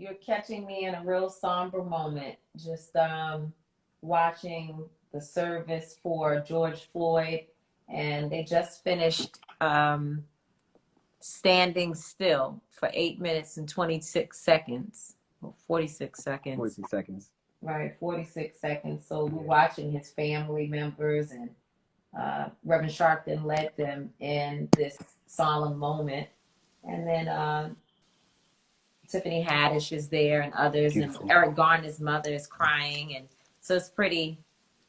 you're catching me in a real somber moment. Just watching the service for George Floyd, and they just finished standing still for 8 minutes and 26 seconds, or 46 seconds. 46 seconds. Right, 46 seconds. So we're watching his family members, and Reverend Sharpton led them in this solemn moment. And then Tiffany Haddish is there and others. Beautiful. And Eric Garner's mother is crying. And so it's pretty,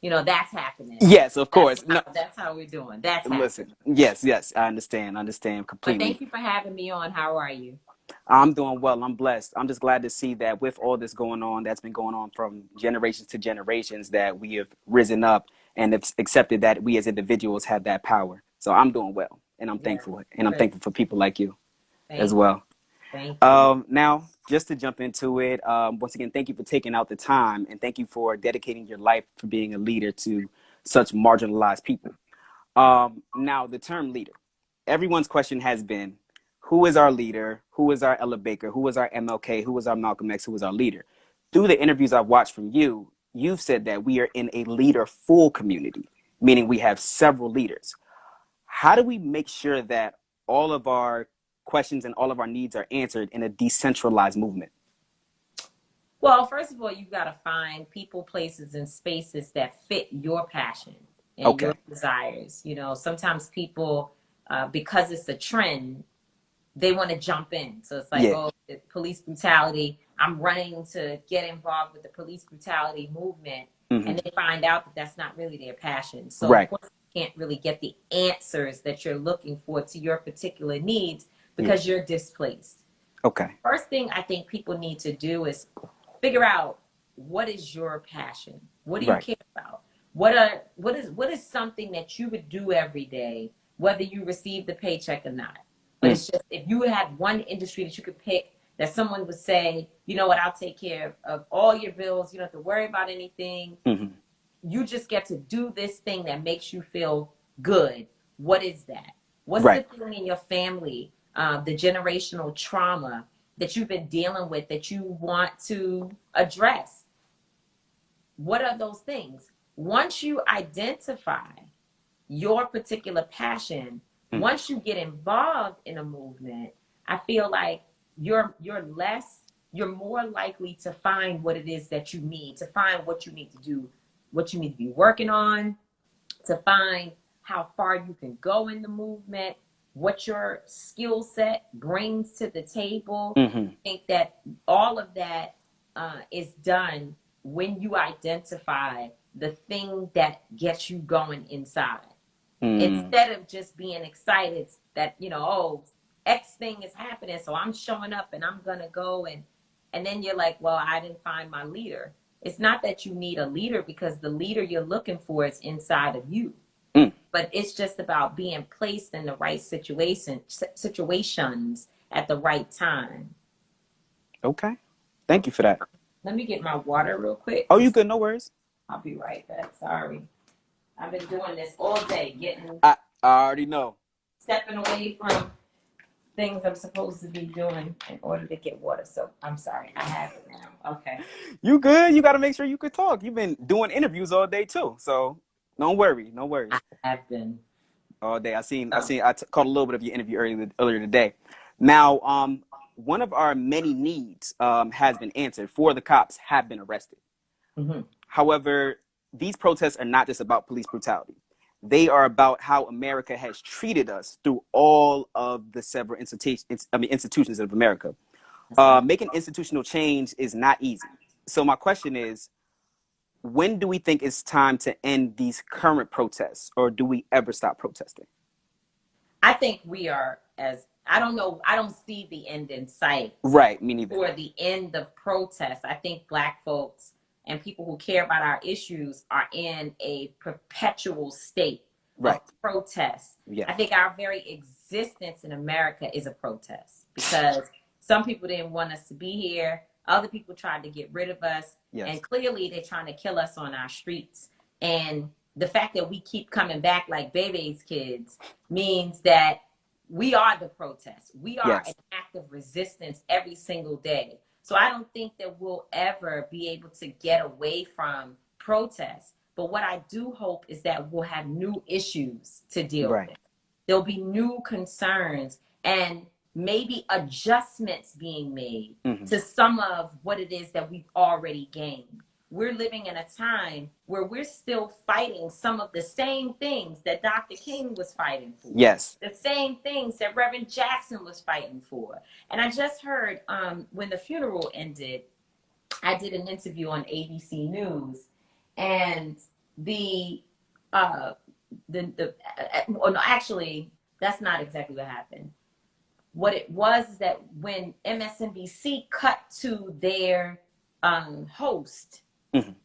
that's happening. Yes, of course. That's how we're doing. That's happening. Listen, yes, I understand completely. But thank you for having me on. How are you? I'm doing well. I'm blessed. I'm just glad to see that with all this going on, that's been going on from generations to generations, that we have risen up and have accepted that we as individuals have that power. So I'm doing well, and I'm thankful. And I'm thankful for people like you as well. Thank you. Now, just to jump into it, once again, thank you for taking out the time, and thank you for dedicating your life for being a leader to such marginalized people. Now, the term leader, everyone's question has been, who is our leader? Who is our Ella Baker? Who is our MLK? Who is our Malcolm X? Who is our leader? Through the interviews I've watched from you, you've said that we are in a leader-full community, meaning we have several leaders. How do we make sure that all of our questions and all of our needs are answered in a decentralized movement? Well, first of all, you've got to find people, places, and spaces that fit your passion and your desires. Sometimes people, because it's a trend, they want to jump in. So it's like, oh, police brutality, I'm running to get involved with the police brutality movement. Mm-hmm. And they find out that that's not really their passion. So of course, you can't really get the answers that you're looking for to your particular needs because you're displaced. Okay. First thing I think people need to do is figure out, what is your passion? What do you care about? What is something that you would do every day, whether you receive the paycheck or not? But it's just, if you had one industry that you could pick that someone would say, you know what, I'll take care of all your bills. You don't have to worry about anything. Mm-hmm. You just get to do this thing that makes you feel good. What is that? What's the thing in your family, the generational trauma that you've been dealing with that you want to address? What are those things? Once you identify your particular passion, once you get involved in a movement, I feel like you're more likely to find what it is that you need, to find what you need to do, what you need to be working on, to find how far you can go in the movement, what your skill set brings to the table. Mm-hmm. I think that all of that is done when you identify the thing that gets you going inside. Instead of just being excited that, X thing is happening, so I'm showing up and I'm going to go. And then you're like, well, I didn't find my leader. It's not that you need a leader, because the leader you're looking for is inside of you. But it's just about being placed in the right situations at the right time. Okay. Thank you for that. Let me get my water real quick. Oh, you good? No worries. I'll be right back. Sorry. I've been doing this all day, I already know. Stepping away from things I'm supposed to be doing in order to get water. So I'm sorry, I have it now. Okay. You good? You got to make sure you could talk. You've been doing interviews all day too, so don't worry. No worries. I have been all day. I caught a little bit of your interview earlier today. Now, one of our many needs has been answered. 4 of the cops have been arrested. Mm-hmm. However, these protests are not just about police brutality. They are about how America has treated us through all of the several institutions of America. Making institutional change is not easy. So my question is, when do we think it's time to end these current protests, or do we ever stop protesting? I think we are, I don't know, I don't see the end in sight. Right, me neither. For the end of protests. I think Black folks and people who care about our issues are in a perpetual state of protest. Yes. I think our very existence in America is a protest, because some people didn't want us to be here. Other people tried to get rid of us. Yes. And clearly they're trying to kill us on our streets. And the fact that we keep coming back like baby's kids means that we are the protest. We are an act of resistance every single day. So I don't think that we'll ever be able to get away from protests. But what I do hope is that we'll have new issues to deal Right. with. There'll be new concerns and maybe adjustments being made to some of what it is that we've already gained. We're living in a time where we're still fighting some of the same things that Dr. King was fighting for. Yes. The same things that Reverend Jackson was fighting for. And I just heard when the funeral ended, I did an interview on ABC News, and well, no, actually, that's not exactly what happened. What it was is that when MSNBC cut to their host,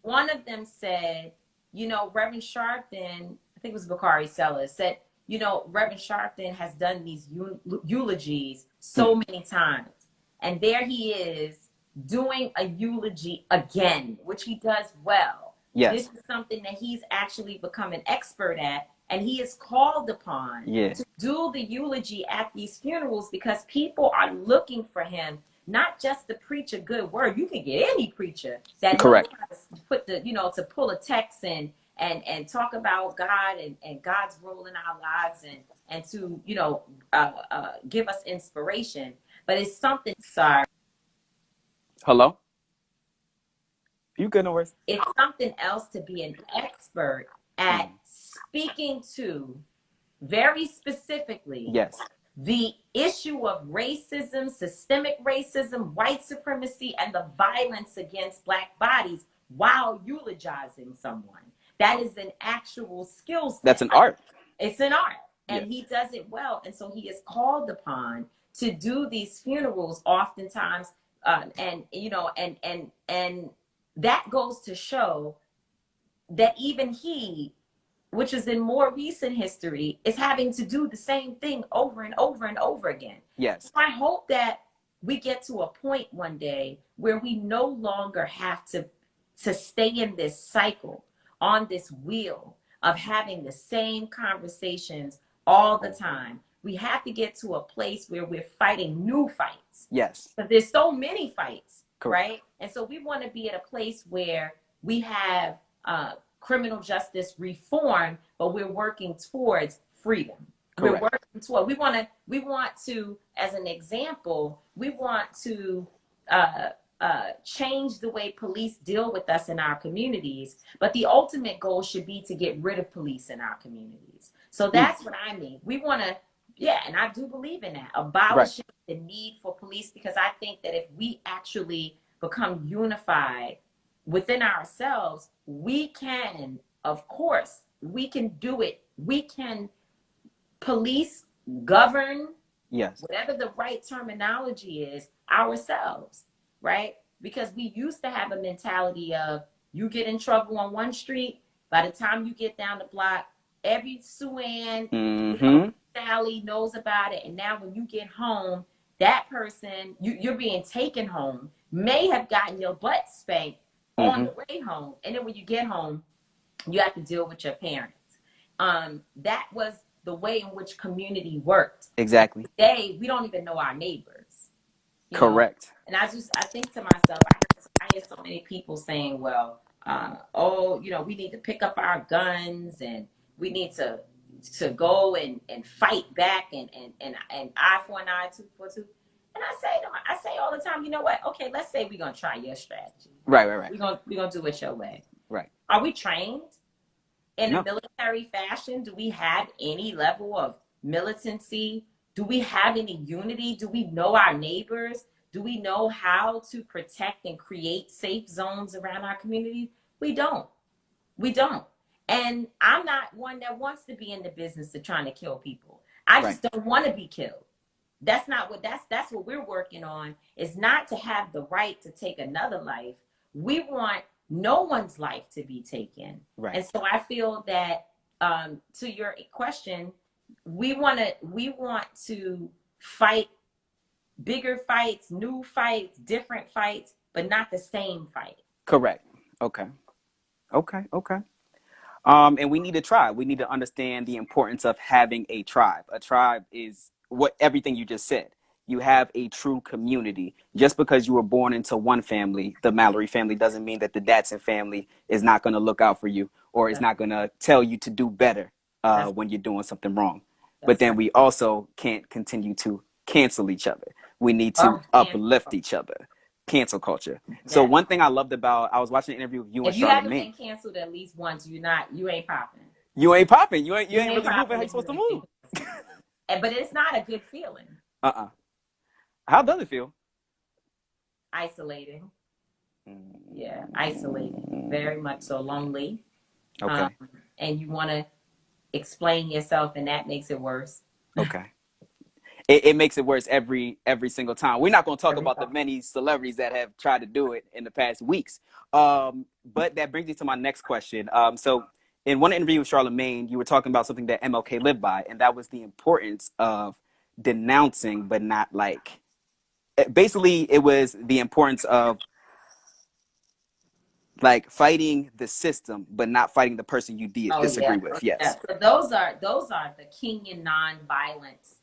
one of them said, Reverend Sharpton, I think it was Bakari Sellers, said, Reverend Sharpton has done these eulogies so many times. And there he is doing a eulogy again, which he does well. Yes. This is something that he's actually become an expert at. And he is called upon to do the eulogy at these funerals because people are looking for him, not just to preach a good word. You can get any preacher that knows how to put to pull a text in and talk about God and God's role in our lives and to, give us inspiration. But it's something, sorry. Hello? You good, no worries? It's something else to be an expert at speaking to very specifically the issue of racism, systemic racism, white supremacy, and the violence against Black bodies while eulogizing someone. That is an actual skill set. That's an art. It's an art. And he does it well. And so he is called upon to do these funerals oftentimes. And that goes to show that even he, which is in more recent history, is having to do the same thing over and over and over again. Yes. So I hope that we get to a point one day where we no longer have to stay in this cycle, on this wheel of having the same conversations all the time. We have to get to a place where we're fighting new fights. Yes. But there's so many fights, correct, right? And so we want to be at a place where we have criminal justice reform, but we're working towards freedom. Correct. We're working toward, we want to, as an example, we want to change the way police deal with us in our communities, but the ultimate goal should be to get rid of police in our communities. So that's what I mean. We want to, and I do believe in that, abolishing the need for police, because I think that if we actually become unified within ourselves, we can, of course, we can do it. We can police, govern, whatever the right terminology is, ourselves, right? Because we used to have a mentality of, you get in trouble on one street, by the time you get down the block, every Sue-Ann, Sally knows about it. And now when you get home, that person, you're being taken home, may have gotten your butt spanked on the way home. And then when you get home, you have to deal with your parents. That was the way in which community worked. Exactly. Today, we don't even know our neighbors. Correct. And I think to myself, I hear so many people saying, well, we need to pick up our guns and we need to go and fight back and eye for an eye, tooth for a tooth. And I say all the time, you know what? Okay, let's say we're gonna try your strategy. Right. We're gonna do it your way. Right. Are we trained in a military fashion? Do we have any level of militancy? Do we have any unity? Do we know our neighbors? Do we know how to protect and create safe zones around our communities? We don't. And I'm not one that wants to be in the business of trying to kill people. I just don't want to be killed. That's what we're working on, is not to have the right to take another life. We want no one's life to be taken. Right. And so I feel that, to your question, we want to fight bigger fights, new fights, different fights, but not the same fight. Correct. Okay. And we need a tribe. We need to understand the importance of having a tribe. A tribe is everything you just said. you have a true community. Just because you were born into one family, the Mallory family, doesn't mean that the Datson family is not going to look out for you or is not going to tell you to do better when you're doing something wrong. But then we also can't continue to cancel each other. We need to uplift each other. Cancel culture. So one thing I loved about, I was watching an interview with you and Charlamagne. If you haven't been canceled at least once, you ain't popping. You ain't popping. You ain't really moving how you're supposed to move. But it's not a good feeling. How does it feel? Isolating. Yeah, isolating. Very much so. Lonely. Okay. And you want to explain yourself, and that makes it worse. Okay. It makes it worse every single time. We're not going to talk about the many celebrities that have tried to do it in the past weeks. But that brings me to my next question. So in one interview with Charlamagne, you were talking about something that MLK lived by, and that was the importance of denouncing, but not like, basically it was the importance of like fighting the system, but not fighting the person you disagree with. Yes. Yeah. So those are the Kenyan nonviolence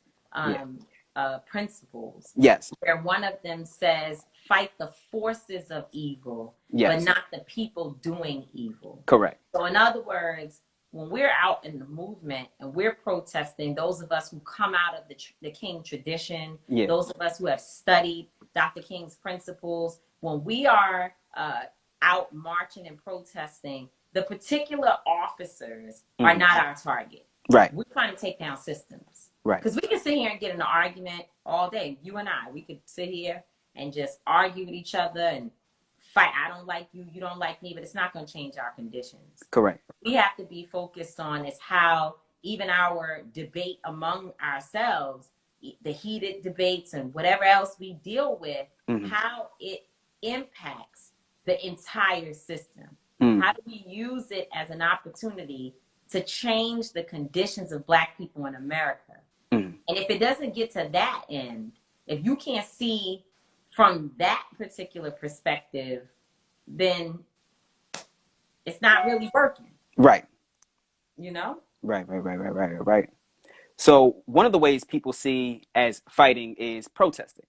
principles. Yes. Where one of them says, fight the forces of evil, but not the people doing evil. Correct. So in other words, when we're out in the movement and we're protesting, those of us who come out of the King tradition, those of us who have studied Dr. King's principles, when we are out marching and protesting, the particular officers are not our target. Right. We're trying to take down systems. Right. Because we can sit here and get in an argument all day. You and I, we could sit here and just argue with each other and fight. I don't like you, you don't like me, but it's not going to change our conditions. Correct. We have to be focused on is how even our debate among ourselves, the heated debates and whatever else we deal with, how it impacts the entire system. How do we use it as an opportunity to change the conditions of Black people in America? And if it doesn't get to that end, if you can't see from that particular perspective, then it's not really working. Right. You know? Right. So one of the ways people see as fighting is protesting.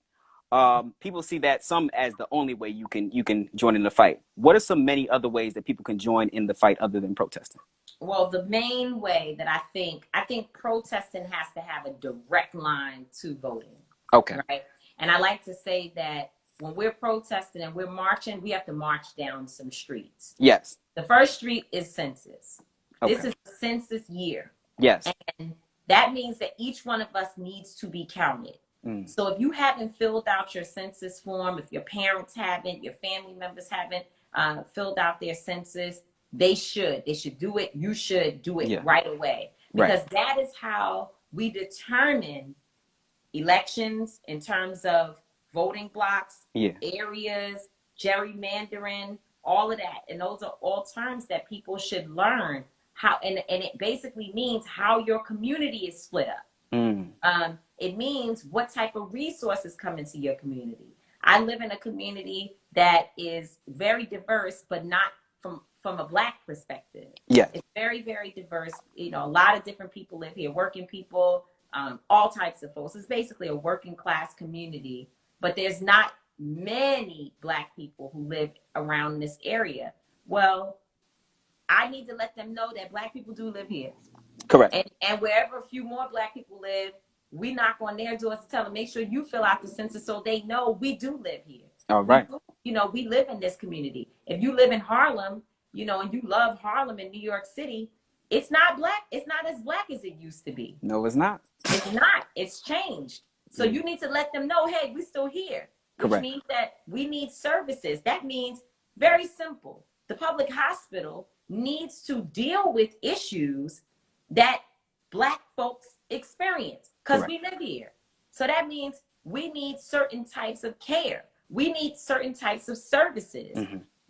People see that some as the only way you can join in the fight. What are some many other ways that people can join in the fight other than protesting? Well, the main way that I think protesting has to have a direct line to voting. Okay. Right. And I like to say that when we're protesting and we're marching, we have to march down some streets. Yes. The first street is census. Okay. This is the census year. Yes. And that means that each one of us needs to be counted. So if you haven't filled out your census form, if your parents haven't, your family members haven't filled out their census, they should do it. You should do it right away, because that is how we determine elections in terms of voting blocks, areas, gerrymandering, all of that. And those are all terms that people should learn how, and it basically means how your community is split up. It means what type of resources come into your community. I live in a community that is very diverse, but not from a Black perspective. Yeah. It's very, very diverse. You know, a lot of different people live here, working people, all types of folks. It's basically a working class community, but there's not many Black people who live around this area. Well, I need to let them know that Black people do live here. Correct. And wherever a few more Black people live, we knock on their doors to tell them, make sure you fill out the census so they know we do live here. All right. We live in this community. If you live in Harlem, and you love Harlem in New York City, it's not Black. It's not as Black as it used to be. No, it's not. It's not. It's changed. So you need to let them know, hey, we're still here. Which means that we need services. That means very simple. The public hospital needs to deal with issues that Black folks experience because we live here. So that means we need certain types of care. We need certain types of services.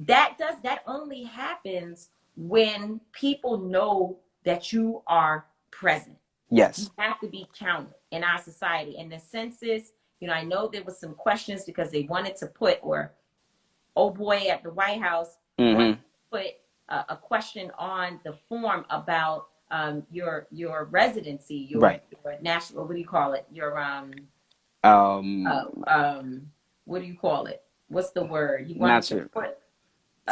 That only happens when people know that you are present. Yes. You have to be counted in our society. And the census, I know there was some questions because they wanted to put, or boy at the White House wanted to put a question on the form about your residency, your national, what do you call it? Your What do you call it? What's the word? You Not wanted to sure. put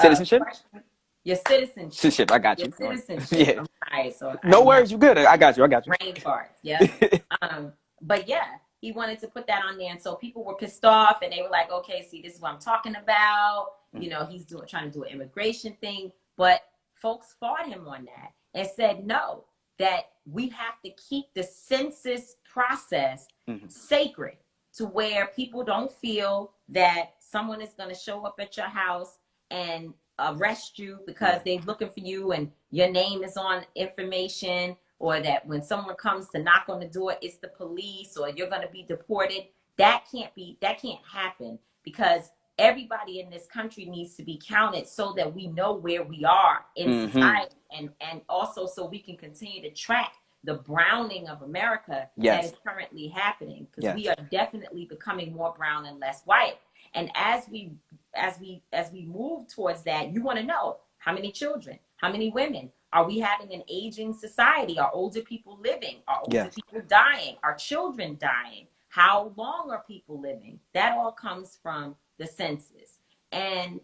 Citizenship? question your citizenship. Citizenship. I got Your you. citizenship. Yeah. I'm sorry, so I No didn't have worries. You good. I got you. I got you. brain farts. Yep. But yeah, he wanted to put that on there, and so people were pissed off, and they were like, "Okay, see, this is what I'm talking about." You know, he's trying to do an immigration thing, but folks fought him on that and said no, that we have to keep the census process sacred to where people don't feel that someone is going to show up at your house and arrest you because they're looking for you and your name is on information, or that when someone comes to knock on the door, it's the police, or you're going to be deported. That can't happen, because everybody in this country needs to be counted so that we know where we are in society, and also so we can continue to track the browning of America that is currently happening, because we are definitely becoming more brown and less white. And as we move towards that, you want to know how many children, how many women. Are we having an aging society? Are older people living? Are older people dying? Are children dying? How long are people living? That all comes from the census. And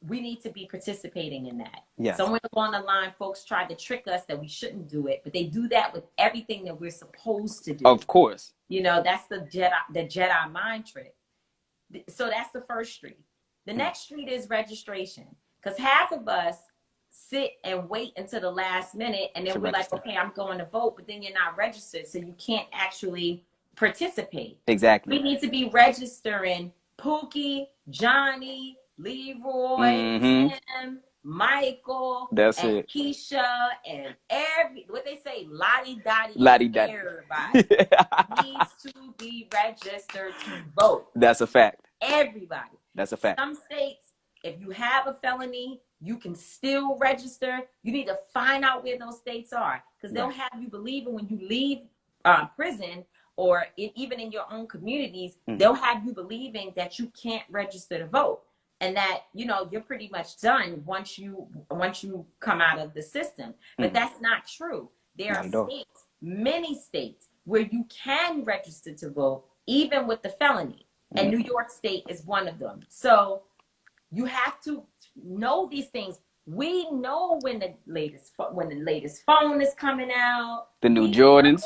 we need to be participating in that. Somewhere along the line, folks tried to trick us that we shouldn't do it, but they do that with everything that we're supposed to do. Of course. You know, that's the Jedi mind trick. So that's the first street. The next street is registration, because half of us sit and wait until the last minute, and then we're like, okay, I'm going to vote, but then you're not registered, so you can't actually participate. Exactly. We need to be registering Pookie, Johnny, Leroy, Tim, Michael, that's and it. Keisha, and what they say, Lottie Dottie, everybody needs to be registered to vote. That's a fact. Everybody. That's a fact. Some states, if you have a felony, you can still register. You need to find out where those states are, because they'll have you believing when you leave prison, or even in your own communities, they'll have you believing that you can't register to vote, and that, you know, you're pretty much done once you come out of the system. But that's not true. There are states, many states, where you can register to vote even with the felony, and New York State is one of them. So you have to know these things. We know when the latest phone is coming out. The new Jordans.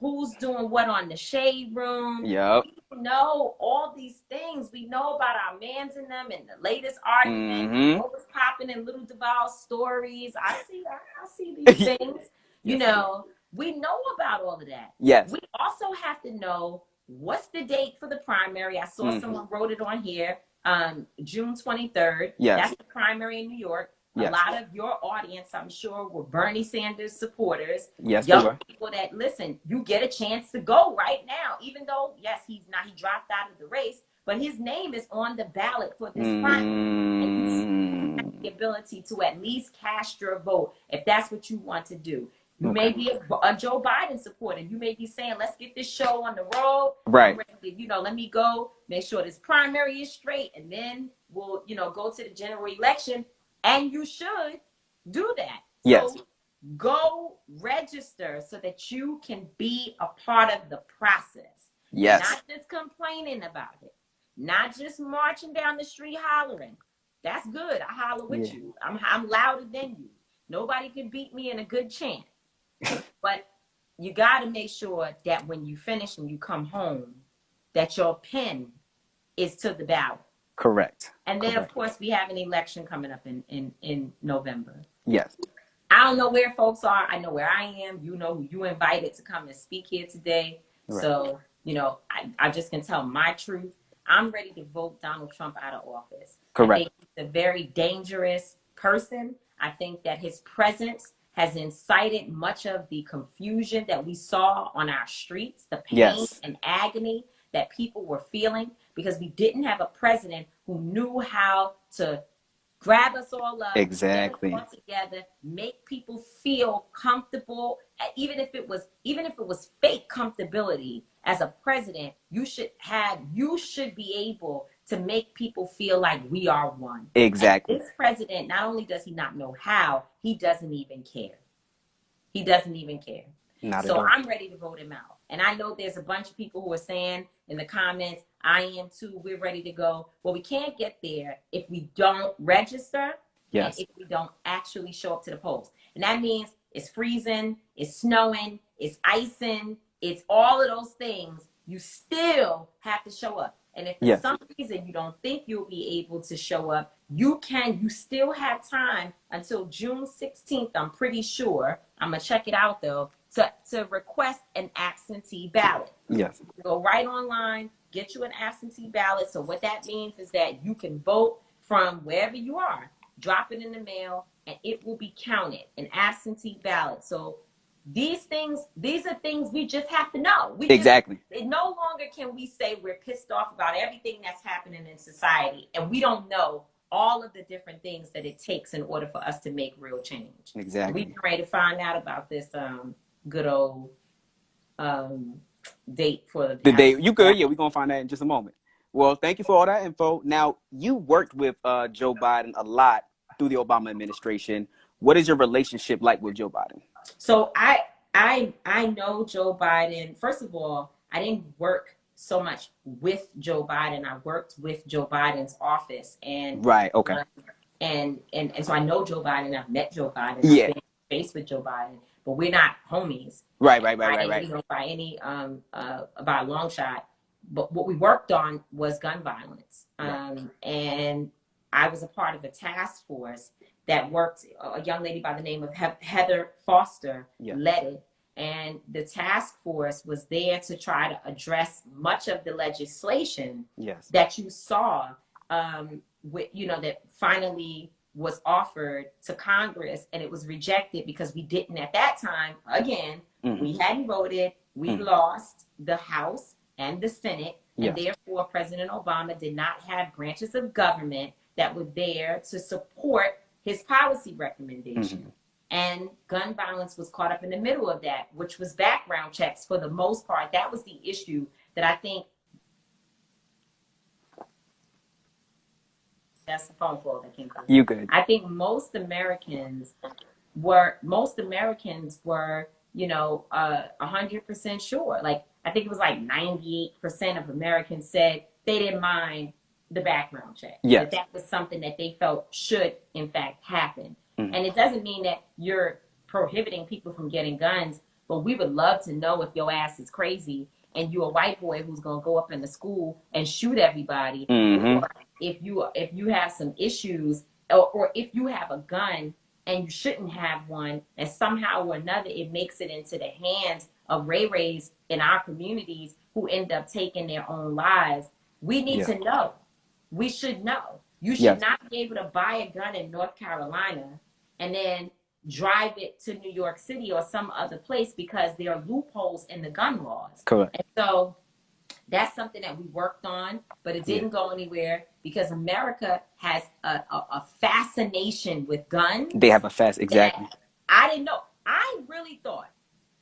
Who's doing what on the Shade Room. Yep. We know all these things. We know about our mans in them and the latest argument. What was popping in Little Duval's stories. I see these things. You know, we know about all of that. Yes. We also have to know what's the date for the primary. I saw someone wrote it on here. June 23rd. Yes. That's the primary in New York. A lot of your audience, I'm sure, were Bernie Sanders supporters. Yes, young people that listen. You get a chance to go right now, even though he dropped out of the race, but his name is on the ballot for this primary. And you have the ability to at least cast your vote if that's what you want to do. You may be a Joe Biden supporter. You may be saying, let's get this show on the road. Right. Let me go make sure this primary is straight, and then we'll, go to the general election. And you should do that. Yes. So go register so that you can be a part of the process. Yes. Not just complaining about it. Not just marching down the street hollering. That's good. I holler with you. I'm louder than you. Nobody can beat me in a good chant. But you got to make sure that when you finish and you come home, that your pen is to the ballot. Correct. And then, of course, we have an election coming up in November. Yes. I don't know where folks are. I know where I am. You know who you invited to come and speak here today. Right. So, I just can tell my truth. I'm ready to vote Donald Trump out of office. Correct. I think he's a very dangerous person. I think that his presence has incited much of the confusion that we saw on our streets, the pain and agony that people were feeling, because we didn't have a president who knew how to grab us all up, exactly, get us all together, make people feel comfortable, even if it was fake comfortability. As a president, you should be able to make people feel like we are one. Exactly. And this president, not only does he not know how, he doesn't even care. He doesn't even care. Not at So all. I'm ready to vote him out. And I know there's a bunch of people who are saying in the comments, I am too, we're ready to go. Well, we can't get there if we don't register and if we don't actually show up to the polls. And that means it's freezing, it's snowing, it's icing, it's all of those things. You still have to show up. And if for some reason you don't think you'll be able to show up, you still have time until June 16th, I'm pretty sure. I'm going to check it out though, to request an absentee ballot. Yes. Go right online, get you an absentee ballot. So what that means is that you can vote from wherever you are, drop it in the mail, and it will be counted, an absentee ballot. So these are things we just have to know. No longer can we say we're pissed off about everything that's happening in society, and we don't know all of the different things that it takes in order for us to make real change. Exactly. We're ready to find out about this good old date for the date. You good? Yeah, we're gonna find that in just a moment. Well, thank you for all that info. Now, you worked with Joe Biden a lot through the Obama administration. What is your relationship like with Joe Biden? So I know Joe Biden. First of all, I didn't work so much with Joe Biden. I worked with Joe Biden's office, and and so I know Joe Biden. I've met Joe Biden. Yeah. I've been faced with Joe Biden, but we're not homies. Right. You know, by any by a long shot. But what we worked on was gun violence, and I was a part of a task force that worked. A young lady by the name of Heather Foster led it, and the task force was there to try to address much of the legislation that you saw, that finally was offered to Congress, and it was rejected because we didn't at that time. Again, we hadn't voted. We lost the House and the Senate, and therefore President Obama did not have branches of government that were there to support his policy recommendation. And gun violence was caught up in the middle of that, which was background checks for the most part. That was the issue that I think. That's the phone call that came through. You good? I think most Americans were, 100% sure. Like, I think it was like 98% of Americans said they didn't mind the background check. Yes. That was something that they felt should, in fact, happen. And it doesn't mean that you're prohibiting people from getting guns, but we would love to know if your ass is crazy and you're a white boy who's going to go up in the school and shoot everybody, or if you have some issues, or if you have a gun and you shouldn't have one, and somehow or another it makes it into the hands of Ray-Rays in our communities who end up taking their own lives. We need to know. We should know. You should not be able to buy a gun in North Carolina and then drive it to New York City or some other place because there are loopholes in the gun laws. Correct. And so that's something that we worked on, but it didn't go anywhere because America has a fascination with guns. They have a exactly. I didn't know. I really thought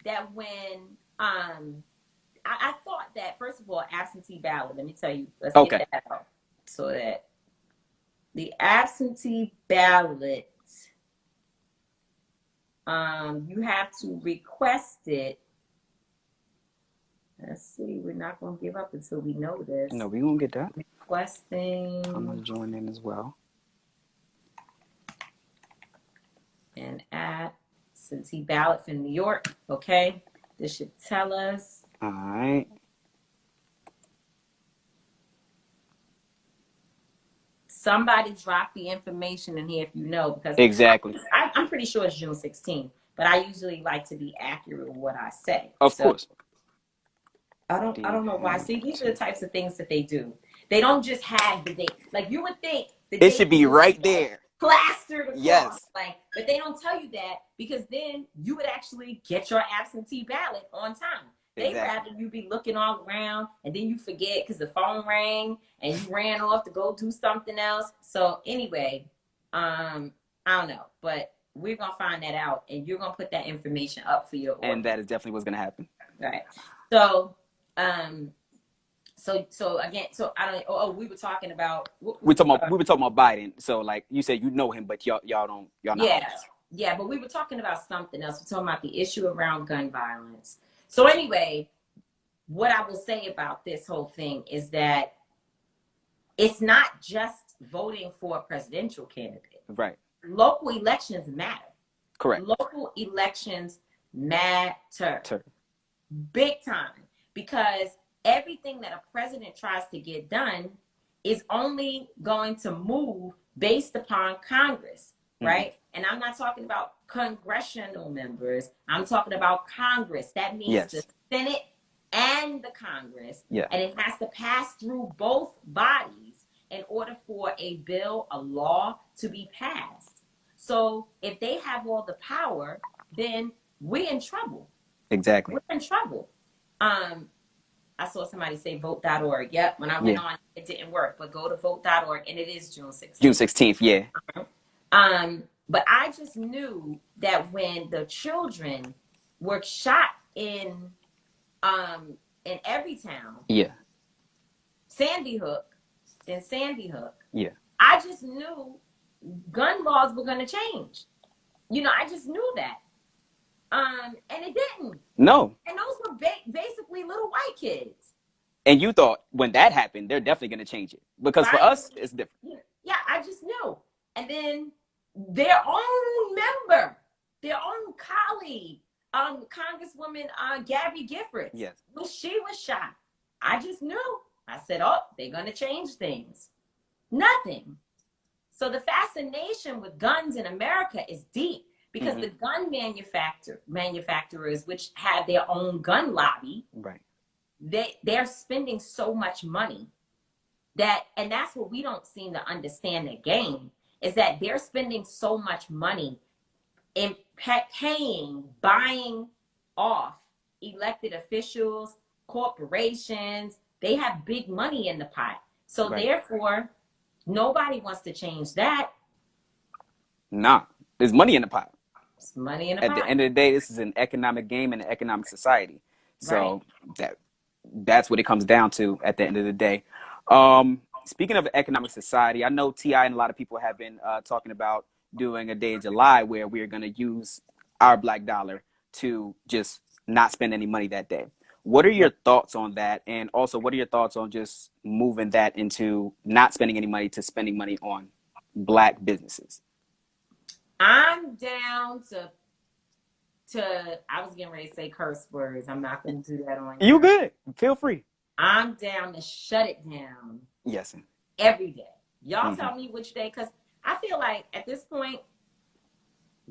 that when I thought that, first of all, absentee ballot, let me tell you, let's get that out. So that the absentee ballot, you have to request it. Let's see, we're not going to give up until we know this. No, we're going to get that. Requesting. I'm going to join in as well. An absentee ballot for New York. Okay. This should tell us. All right. Somebody drop the information in here if you know, because exactly. I'm pretty sure it's June 16th, but I usually like to be accurate with what I say. Of course. I don't know why. See, these are the types of things that they do. They don't just have the date. Like, you would think the date should be right there, plastered across. Like, but they don't tell you that because then you would actually get your absentee ballot on time. They'd rather you be looking all around and then you forget because the phone rang and you ran off to go do something else. So anyway, I don't know, but we're gonna find that out, and you're gonna put that information up for your order. And that is definitely what's gonna happen. Right. So, so again, so I don't. Oh, we were talking about. We were talking about Biden. So, like you said, you know him, but y'all not. Yeah, but we were talking about something else. We're talking about the issue around gun violence. So anyway, what I will say about this whole thing is that it's not just voting for a presidential candidate. Right. Local elections matter. Correct. Local elections matter. Big time. Because everything that a president tries to get done is only going to move based upon Congress, right? And I'm not talking about congressional members. I'm talking about Congress. That means the Senate and the Congress. And it has to pass through both bodies in order for a bill, a law, to be passed. So if they have all the power, then we're in trouble. Exactly. We're in trouble. I saw somebody say vote.org. Yep. When I went on, it didn't work, but go to vote.org, and it is June 16th. June 16th, yeah. But I just knew that when the children were shot in Everytown, Sandy Hook, I just knew gun laws were going to change. You know, I just knew that. And it didn't. No. And those were basically little white kids. And you thought when that happened, they're definitely going to change it. Because for us, it's different. Yeah, I just knew. And then their own member, their own colleague, Congresswoman Gabby Giffords, when she was shot, I just knew. I said, oh, they're going to change things. Nothing. So the fascination with guns in America is deep. Because the gun manufacturers, which have their own gun lobby, they're spending so much money and that's what we don't seem to understand the game, is that they're spending so much money in buying off elected officials, corporations. They have big money in the pot. So therefore, nobody wants to change that. Nah, there's money in the pot. Money in the pot. At the end of the day, this is an economic game and an economic society. So that's what it comes down to at the end of the day. Speaking of economic society, I know T.I. and a lot of people have been talking about doing a day of July where we're going to use our black dollar to just not spend any money that day. What are your thoughts on that? And also, what are your thoughts on just moving that into not spending any money to spending money on black businesses? I'm down to I was getting ready to say curse words. I'm not going to do that on you. Good. Feel free. I'm down to shut it down. Yes. Every day. Y'all tell me which day, because I feel like at this point,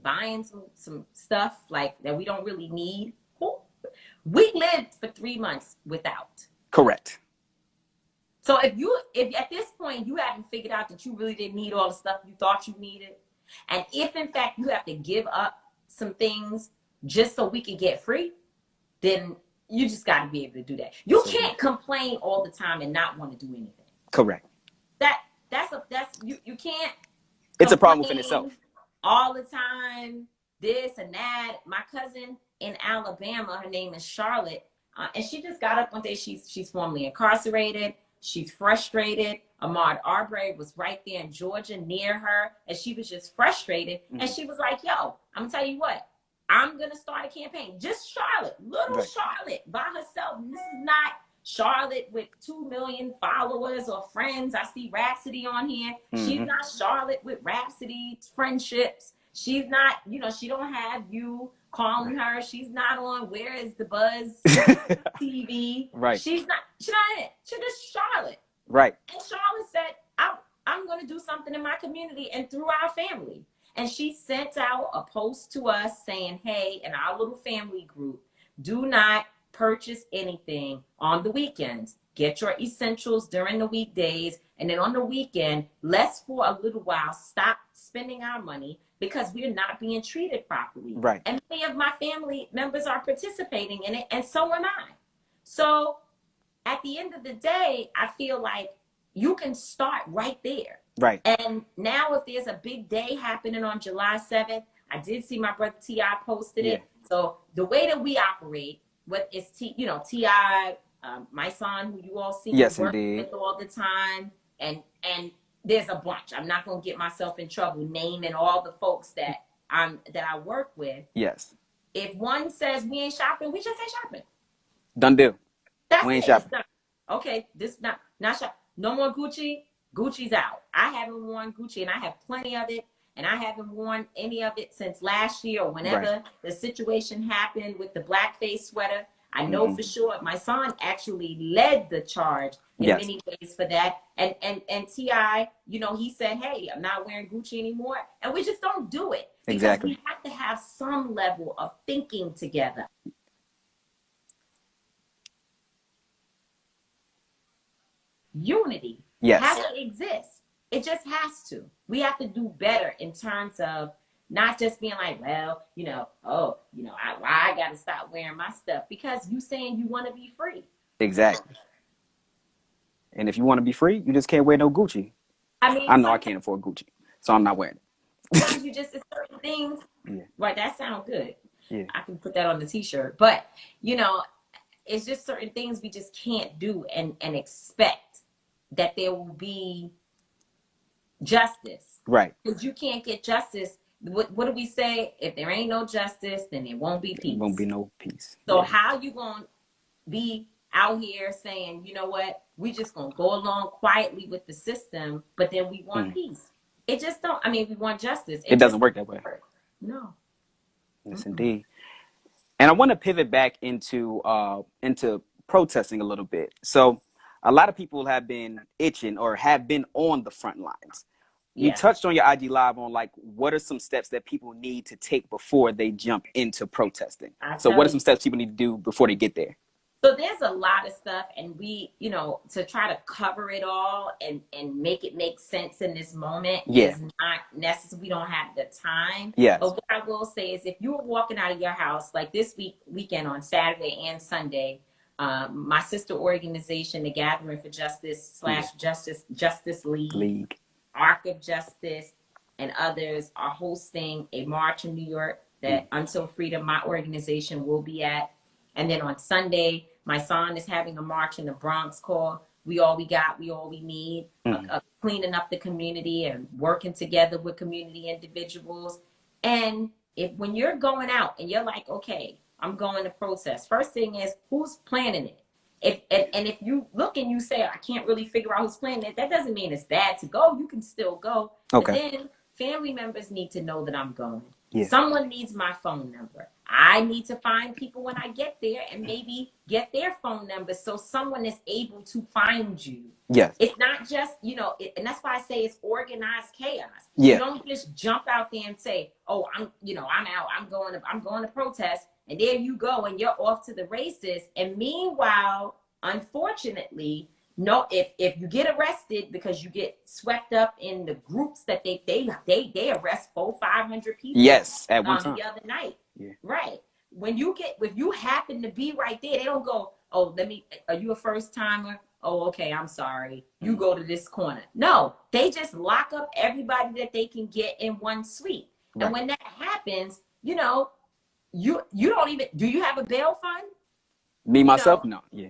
buying some stuff like that we don't really need. We lived for 3 months without. Correct. So if at this point you haven't figured out that you really didn't need all the stuff you thought you needed, and if in fact you have to give up some things just so we can get free, then you just got to be able to do that. You can't complain all the time and not want to do anything. Correct. You can't. It's a problem within itself. All the time, this and that. My cousin in Alabama, her name is Charlotte, and she just got up one day. She's formerly incarcerated. She's frustrated. Ahmaud Arbery was right there in Georgia near her, and she was just frustrated. And she was like, yo, I'm gonna tell you what, I'm gonna start a campaign. Just Charlotte, little Charlotte by herself. And this is not Charlotte with 2 million followers or friends. I see Rhapsody on here. She's not Charlotte with Rhapsody friendships. She's not, she don't have you calling her. She's not on Where Is the Buzz TV. She's not in it. She's just Charlotte. Right. And Charlotte said, I'm going to do something in my community and through our family. And she sent out a post to us saying, hey, in our little family group, do not purchase anything on the weekends. Get your essentials during the weekdays. And then on the weekend, let's for a little while stop spending our money because we're not being treated properly. Right. And many of my family members are participating in it, and so am I. So at the end of the day, I feel like you can start right there. Right. And now if there's a big day happening on July 7th, I did see my brother T.I. posted it. So the way that we operate, what is T.I., my son, who you all see work with all the time, and there's a bunch. I'm not going to get myself in trouble naming all the folks that that I work with, yes, if one says we ain't shopping, we just ain't shopping. done deal. That's We ain't it. shopping. It's not, okay, this not shop. No more Gucci. Gucci's out. I haven't worn Gucci, and I have plenty of it, and I haven't worn any of it since last year or whenever Right. the situation happened with the blackface sweater. I know for sure my son actually led the charge in Yes. many ways for that. And T.I., you know, he said, hey, I'm not wearing Gucci anymore. And we just don't do it because Exactly. we have to have some level of thinking together. Unity Yes. has to exist. It just has to. We have to do better in terms of not just being like, well, you know, oh, you know, I got to stop wearing my stuff because you saying you want to be free. Exactly. And if you want to be free, you just can't wear no Gucci. I mean, I know I can't afford Gucci, so I'm not wearing it. sometimes you just, it's certain things. Yeah. Right, that sounds good. Yeah. I can put that on the t-shirt. But, you know, it's just certain things we just can't do and expect that there will be justice. Right. Because you can't get justice. What do we say? If there ain't no justice, then there won't be peace. There won't be no peace. So how you going to be out here saying, you know what, we just going to go along quietly with the system, but then we want peace? It just don't. I mean, we want justice. It doesn't work that way. No. Yes, indeed. And I want to pivot back into protesting a little bit. So a lot of people have been itching or have been on the front lines. You touched on your IG Live on like what are some steps that people need to take before they jump into protesting. So what are some steps people need to do before they get there? So there's a lot of stuff, and we, you know, to try to cover it all and make it make sense in this moment is not necessary. We don't have the time. Yes. But what I will say is if you were walking out of your house, like this weekend on Saturday and Sunday, my sister organization, the Gathering for Justice / Justice League, Arc of Justice, and others are hosting a march in New York that Until Freedom, my organization, will be at. And then on Sunday, my son is having a march in the Bronx called We All We Got, We All We Need, cleaning up the community and working together with community individuals. And when you're going out and you're like, okay, I'm going to protest, first thing is who's planning it? If you look and you say, I can't really figure out who's planning it, that doesn't mean it's bad to go. You can still go. Okay. But then family members need to know that I'm going. Yeah. Someone needs my phone number. I need to find people when I get there and maybe get their phone numbers so someone is able to find you. Yes. It's not just, you know, and that's why I say it's organized chaos. Yeah. You don't just jump out there and say, oh, I'm out, I'm going to protest. And there you go, and you're off to the races. And meanwhile, unfortunately, no, if you get arrested because you get swept up in the groups that they arrest 400-500 people. Yes, at one time. The other night. Yeah. Right. If you happen to be right there, they don't go, oh, are you a first timer? Oh, okay, I'm sorry. You go to this corner. No, they just lock up everybody that they can get in one suite. Right. And when that happens, you know, you don't even, do you have a bail fund? Me, myself? No. Yeah.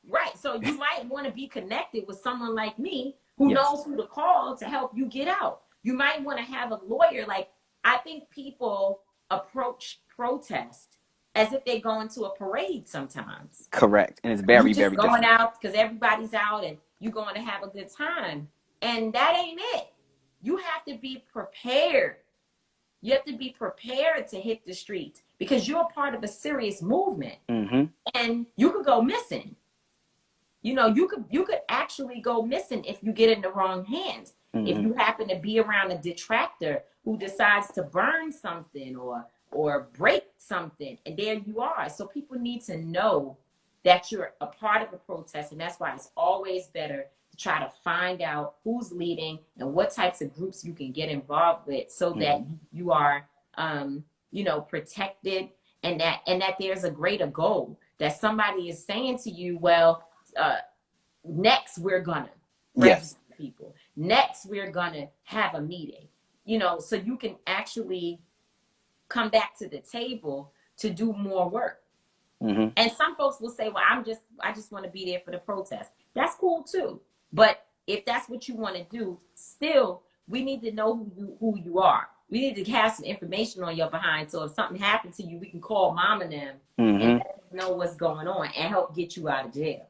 Right. So you might want to be connected with someone like me who knows who to call to help you get out. You might want to have a lawyer. Like, I think people approach protest as if they're going to a parade sometimes. Correct. And it's very, very different. Going out because everybody's out and you're going to have a good time. And that ain't it. You have to be prepared. You have to be prepared to hit the streets because you're a part of a serious movement. Mm-hmm. And you could go missing. You know, you could actually go missing if you get in the wrong hands. Mm-hmm. If you happen to be around a detractor who decides to burn something or break something, and there you are. So people need to know that you're a part of a protest, and that's why it's always better to try to find out who's leading and what types of groups you can get involved with so that you are, protected and that there's a greater goal, that somebody is saying to you, well, next we're gonna register people. Next we're gonna have a meeting, so you can actually come back to the table to do more work. Mm-hmm. And some folks will say, well, I just want to be there for the protest. That's cool too. But if that's what you want to do, still, we need to know who you are. We need to have some information on your behind, so if something happened to you, we can call mom and them Mm-hmm. and let them know what's going on and help get you out of jail.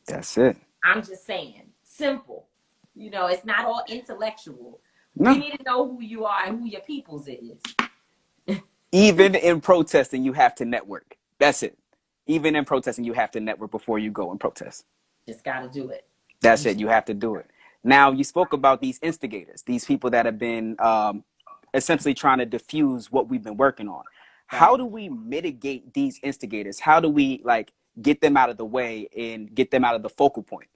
That's it. I'm just saying, simple. You know, it's not all intellectual. No. We need to know who you are and who your people's is. Even in protesting, you have to network. That's it. Even in protesting, you have to network before you go and protest. Just got to do it. That's it. You have to do it. Now, you spoke about these instigators, these people that have been essentially trying to diffuse what we've been working on. Right. How do we mitigate these instigators? How do we like get them out of the way and get them out of the focal point?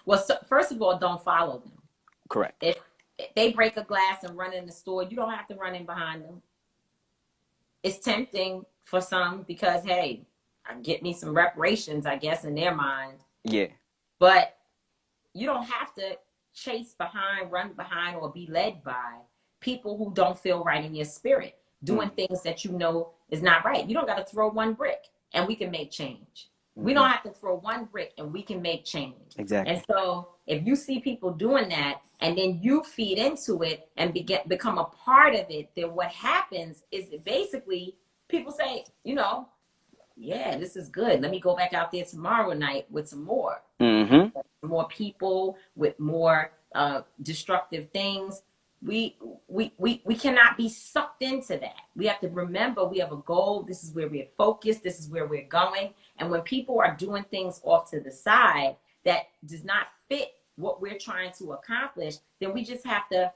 Well, so, first of all, don't follow them. Correct. If they break a glass and run in the store, you don't have to run in behind them. It's tempting for some because, hey, I get me some reparations, I guess, in their mind. Yeah. But you don't have to chase behind, run behind, or be led by people who don't feel right in your spirit, doing things that you know is not right. You don't got to throw one brick and we can make change. We don't have to throw one brick and we can make change. Exactly. And so if you see people doing that and then you feed into it and become a part of it, then what happens is that basically people say, you know, yeah, this is good. Let me go back out there tomorrow night with some more. More people with more destructive things. We cannot be sucked into that. We have to remember we have a goal. This is where we're focused. This is where we're going. And when people are doing things off to the side that does not fit what we're trying to accomplish, then we just have to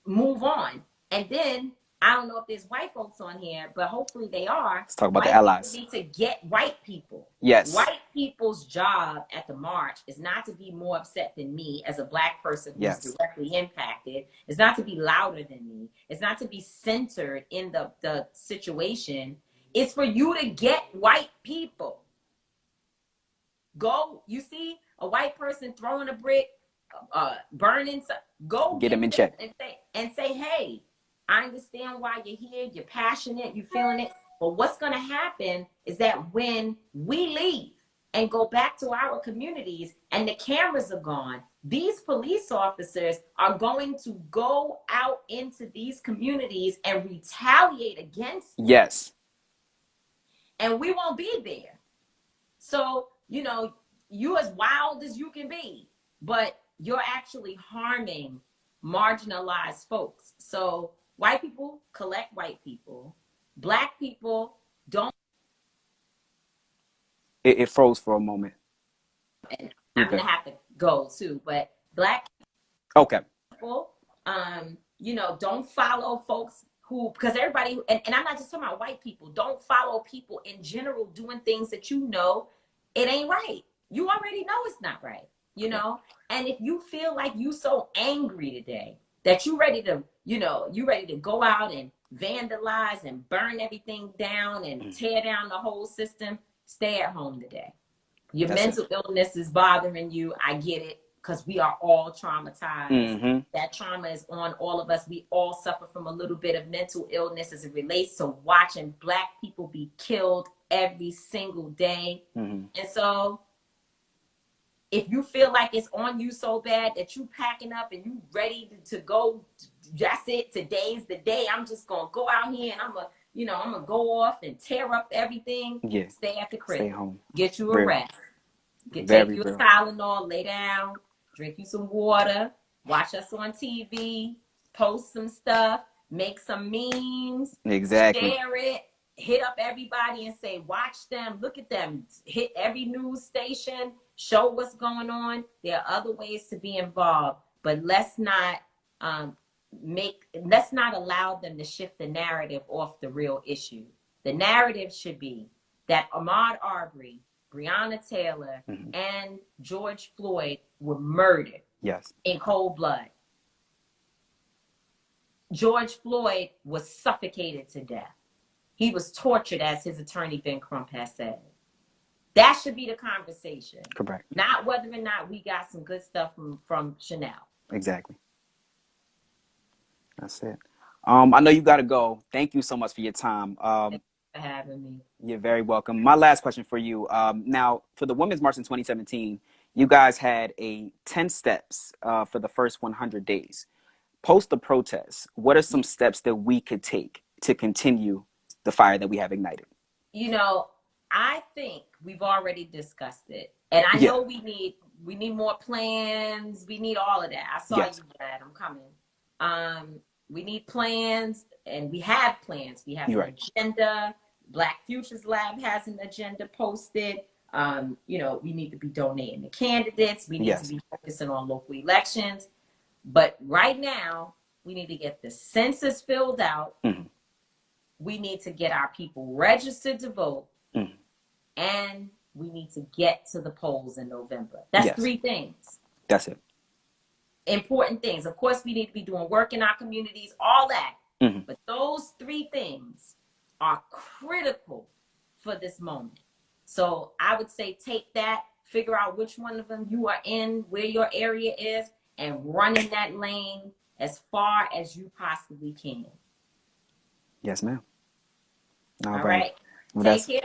move on. And then I don't know if there's white folks on here, but hopefully they are. Let's talk about the allies. We need to get white people. Yes. White people's job at the march is not to be more upset than me as a black person who's directly impacted. It's not to be louder than me. It's not to be centered in the situation. It's for you to get white people. Go, you see a white person throwing a brick, burning, go get them in check and say, hey, I understand why you're here. You're passionate. You're feeling it. But what's going to happen is that when we leave and go back to our communities and the cameras are gone, these police officers are going to go out into these communities and retaliate against them. Yes. And we won't be there. So, you know, you as wild as you can be, but you're actually harming marginalized folks. So white people collect white people. Black people don't. It froze for a moment. And I'm going to have to go too, but black people, you know, don't follow folks who, because everybody, and I'm not just talking about white people, don't follow people in general doing things that you know it ain't right. You already know it's not right, you know? And if you feel like you so angry today that you ready to, you know, you ready to go out and vandalize and burn everything down and tear down the whole system, stay at home today. Your mental illness is bothering you. I get it, because we are all traumatized. That trauma is on all of us. We all suffer from a little bit of mental illness as it relates to watching black people be killed every single day. And so if you feel like it's on you so bad that you packing up and you ready to go, that's it, today's the day, I'm just gonna go out here and I'm gonna go off and tear up everything. Stay at the crib. Stay home. Get you a rest. Take you a Tylenol, lay down, drink you some water, watch us on TV, post some stuff, make some memes, share it, hit up everybody and say, watch them, look at them, hit every news station, show what's going on. There are other ways to be involved, but let's not allow them to shift the narrative off the real issue. The narrative should be that Ahmaud Arbery, Breonna Taylor, and George Floyd were murdered in cold blood. George Floyd was suffocated to death. He was tortured, as his attorney, Ben Crump, has said. That should be the conversation. Correct. Not whether or not we got some good stuff from Chanel. Exactly. That's it. I know you got to go. Thank you so much for your time. Thank you for having me. You're very welcome. My last question for you. Now, for the Women's March in 2017, you guys had a 10 steps for the first 100 days. post the protests, what are some steps that we could take to continue the fire that we have ignited? You know, I think we've already discussed it, and I know we need more plans. We need all of that. I saw you, Dad. I'm coming. We need plans, and we have plans. We have an agenda. Black Futures Lab has an agenda posted. You know, we need to be donating to candidates. We need to be focusing on local elections. But right now, we need to get the census filled out. We need to get our people registered to vote. And we need to get to the polls in November. That's 3 things. That's it. Important things. Of course, we need to be doing work in our communities, all that. But those 3 things are critical for this moment. So I would say take that, figure out which one of them you are in, where your area is, and run in that lane as far as you possibly can. Yes, ma'am. All right. Take care.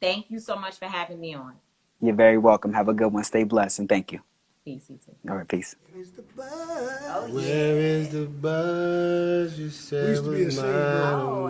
Thank you so much for having me on. You're very welcome. Have a good one. Stay blessed, and thank you. Peace, you too. All right, peace. Where is the buzz? Where is the buzz? You said was mine.